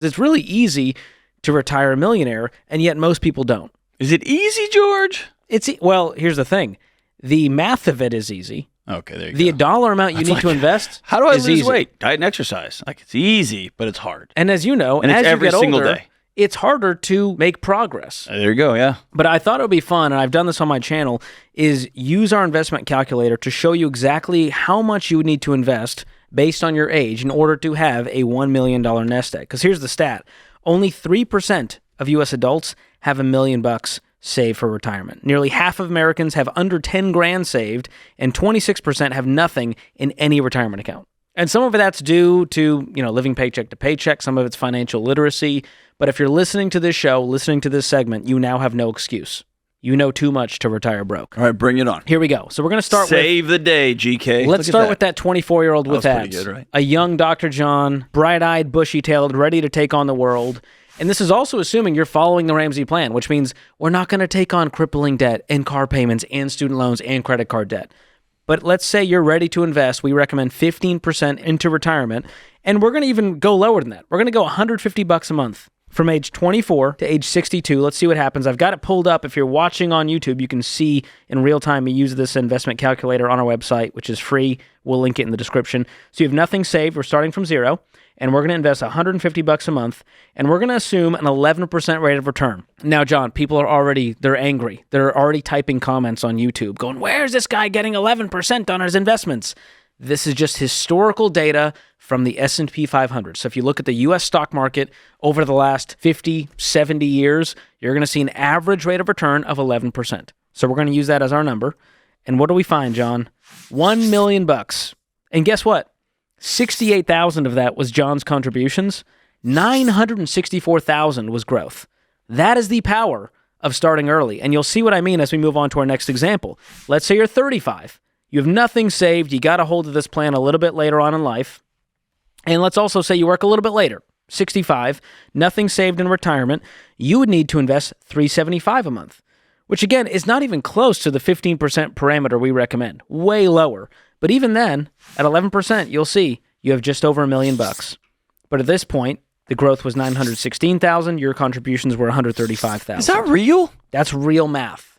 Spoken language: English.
It's really easy to retire a millionaire, and yet most people don't. Is it easy, George? Well, here's the thing. The math of it is easy. Okay, there you go. The dollar amount you need to invest How do I is lose easy. weight? Diet and exercise. Like, it's easy, but it's hard. And as you know, And it's as every you get single older, day. it's harder to make progress. There you go, yeah. But I thought it would be fun, and I've done this on my channel, is use our investment calculator to show you exactly how much you would need to invest based on your age in order to have a $1 million nest egg. Because here's the stat. Only 3% of U.S. adults have $1 million saved for retirement. Nearly half of Americans have under 10 grand saved, and 26% have nothing in any retirement account. And some of that's due to, living paycheck to paycheck. Some of it's financial literacy. But if you're listening to this show, listening to this segment, you now have no excuse. You know too much to retire broke. All right, bring it on. Here we go. So we're going to start Save the day, GK. Let's start with that 24-year-old with That was pretty abs. good, right? A young Dr. John, bright-eyed, bushy-tailed, ready to take on the world. And this is also assuming you're following the Ramsey plan, which means we're not going to take on crippling debt and car payments and student loans and credit card debt. But let's say you're ready to invest. We recommend 15% into retirement, and we're going to even go lower than that. We're going to go $150 a month from age 24 to age 62. Let's see what happens. I've got it pulled up. If you're watching on YouTube, you can see in real time. We use this investment calculator on our website, which is free. We'll link it in the description. So you have nothing saved. We're starting from zero, and we're going to invest $150 a month, and we're going to assume an 11% rate of return. Now, John, people are they're angry. They're already typing comments on YouTube going, where's this guy getting 11% on his investments? This is just historical data from the S&P 500. So if you look at the U.S. stock market over the last 50, 70 years, you're going to see an average rate of return of 11%. So we're going to use that as our number. And what do we find, John? $1 million. And guess what? 68,000 of that was John's contributions. 964,000 was growth. That is the power of starting early. And you'll see what I mean as we move on to our next example. Let's say you're 35. You have nothing saved. You got a hold of this plan a little bit later on in life. And let's also say you work a little bit later, 65, nothing saved in retirement. You would need to invest $375 a month, which again is not even close to the 15% parameter we recommend, way lower. But even then, at 11%, you'll see you have just over $1 million. But at this point, the growth was 916,000. Your contributions were 135,000. Is that real? That's real math.